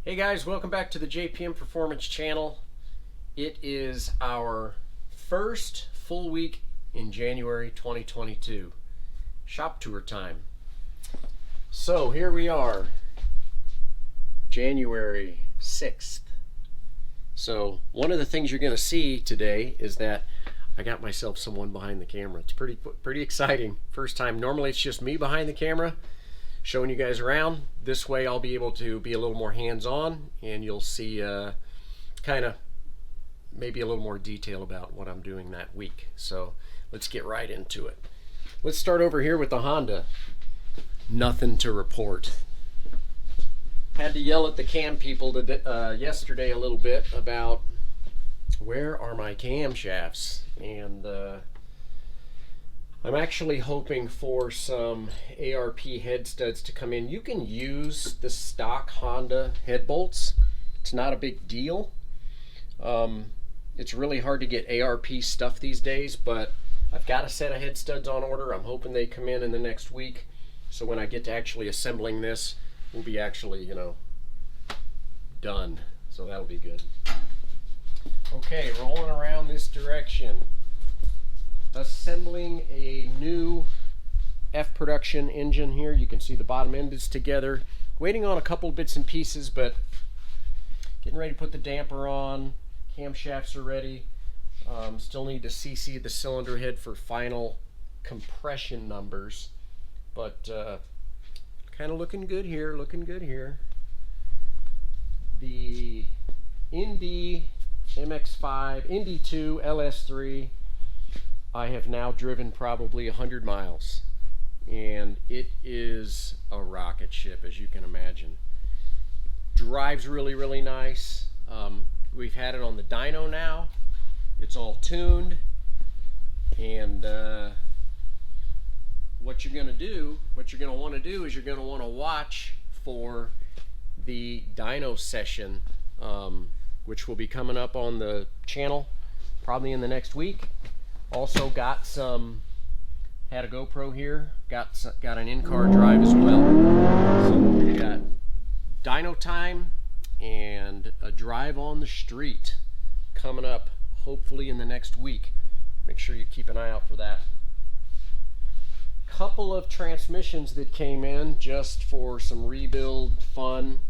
Hey guys, welcome back to the JPM Performance channel. It is our first full week in January 2022. Shop tour time. So here we are, January 6th. So one of the things you're going to see today is that I got myself someone behind the camera. It's pretty exciting. First time. Normally it's just me behind the camera, showing you guys around. This way I'll be able to be a little more hands-on and you'll see kind of maybe a little more detail about what I'm doing that week. So let's get right into it. Let's start over here with the Honda. Nothing to report. Had to yell at the cam people yesterday a little bit about where are my camshafts, and I'm actually hoping for some ARP head studs to come in. You can use the stock Honda head bolts. It's not a big deal. It's really hard to get ARP stuff these days, but I've got a set of head studs on order. I'm hoping they come in the next week. So when I get to actually assembling this, we'll be actually, done. So that'll be good. Okay, rolling around this direction. Assembling a new F production engine here. You can see the bottom end is together. Waiting on a couple bits and pieces, but getting ready to put the damper on. Camshafts are ready. Still need to CC the cylinder head for final compression numbers, but kind of looking good here. The ND MX5, ND2 LS3. I have now driven probably 100 miles, and it is a rocket ship, as you can imagine. Drives really nice. We've had it on the dyno now. It's all tuned, and what you're going to want to do is you're going to want to watch for the dyno session, which will be coming up on the channel probably in the next week. Also had a GoPro here, got an in-car drive as well. So we got dyno time and a drive on the street coming up hopefully in the next week. Make sure you keep an eye out for that. Couple of transmissions that came in just for some rebuild fun.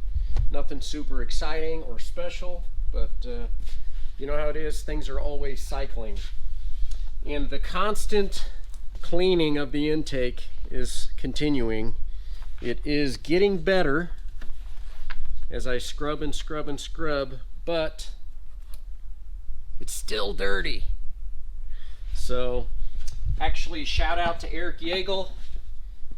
Nothing super exciting or special, but you know how it is, things are always cycling. And the constant cleaning of the intake is continuing. It is getting better as I scrub and scrub and scrub, but it's still dirty. So actually, shout out to Eric Yeagle.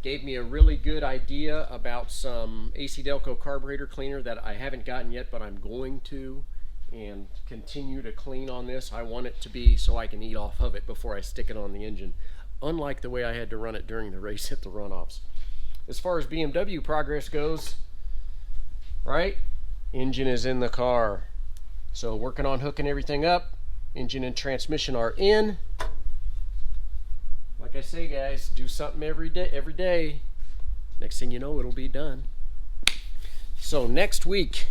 Gave me a really good idea about some AC Delco carburetor cleaner that I haven't gotten yet, but I'm going to, and continue to clean on this. I want it to be so I can eat off of it before I stick it on the engine, unlike the way I had to run it during the race at the runoffs. As far as BMW progress goes, right, engine is in the car. So working on hooking everything up. Engine and transmission are in. Like I say, guys, do something every day. Next thing you know, it'll be done. So next week,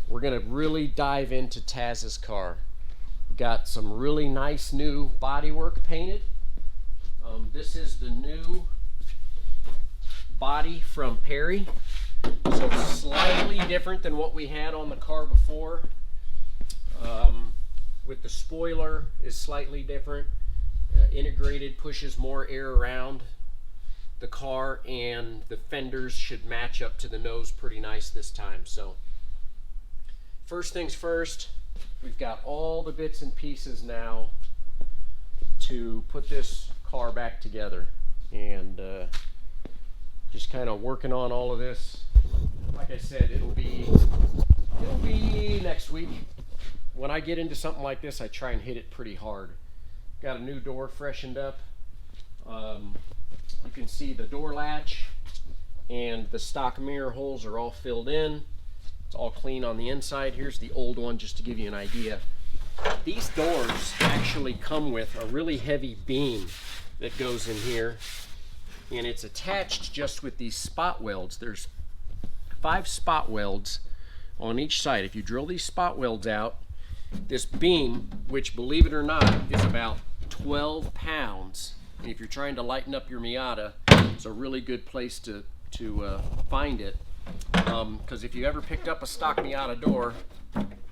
we're gonna really dive into Taz's car. Got some really nice new bodywork painted. This is the new body from Perry. So slightly different than what we had on the car before. With the spoiler is slightly different. Integrated, pushes more air around the car, and the fenders should match up to the nose pretty nice this time. So first things first, we've got all the bits and pieces now to put this car back together, and just kind of working on all of this. Like I said, it'll be next week. When I get into something like this, I try and hit it pretty hard. Got a new door freshened up. You can see the door latch and the stock mirror holes are all filled in. It's all clean on the inside. Here's the old one just to give you an idea. These doors actually come with a really heavy beam that goes in here, and it's attached just with these spot welds. There's 5 spot welds on each side. If you drill these spot welds out, this beam, which believe it or not is about 12 pounds, and if you're trying to lighten up your Miata, it's a really good place to find it, because if you ever picked up a stock Miata door,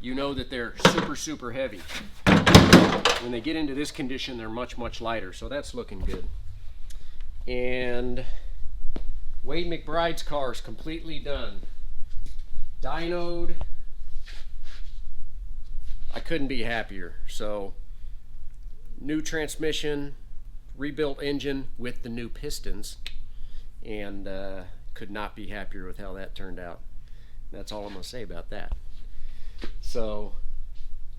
you know that they're super heavy. When they get into this condition, they're much lighter, so that's looking good. And Wade McBride's car is completely done. Dynoed. I couldn't be happier. So, new transmission, rebuilt engine with the new pistons, and could not be happier with how that turned out. That's all I'm going to say about that. So,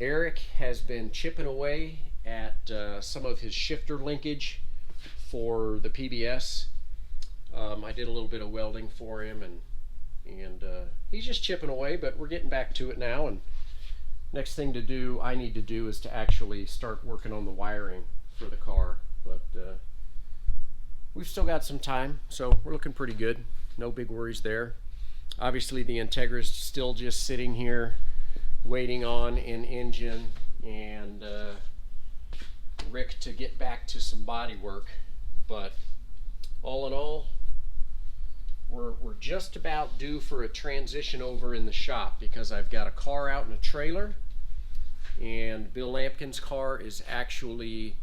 Eric has been chipping away at some of his shifter linkage for the PBS. I did a little bit of welding for him, and he's just chipping away, but we're getting back to it now. And next thing I need to do is to actually start working on the wiring for the car. But we've still got some time, so we're looking pretty good. No big worries there. Obviously, the Integra's still just sitting here waiting on an engine and Rick to get back to some body work. But all in all, we're just about due for a transition over in the shop, because I've got a car out in a trailer, and Bill Lampkin's car is actually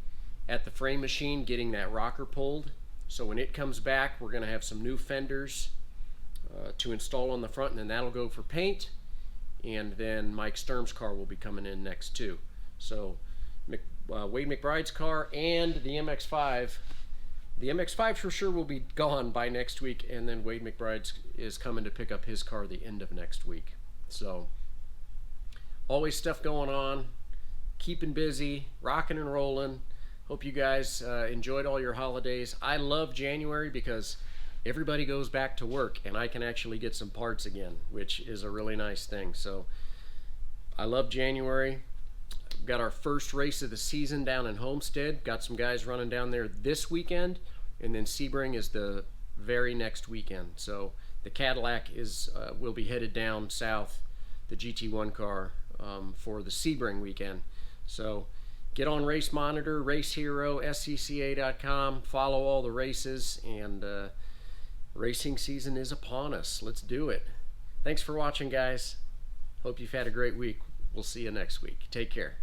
at the frame machine getting that rocker pulled. So when it comes back, we're going to have some new fenders to install on the front, and then that'll go for paint. And then Mike Sturm's car will be coming in next too. So Wade McBride's car and the MX-5. The MX-5 for sure will be gone by next week, and then Wade McBride is coming to pick up his car the end of next week. So always stuff going on, keeping busy, rocking and rolling. Hope you guys enjoyed all your holidays. I love January because everybody goes back to work and I can actually get some parts again, which is a really nice thing. So I love January. We've got our first race of the season down in Homestead. Got some guys running down there this weekend, and then Sebring is the very next weekend. So the Cadillac will be headed down south, the GT1 car, for the Sebring weekend. So get on Race Monitor, Race Hero, scca.com, follow all the races, and racing season is upon us. Let's do it. Thanks for watching, guys. Hope you've had a great week. We'll see you next week. Take care.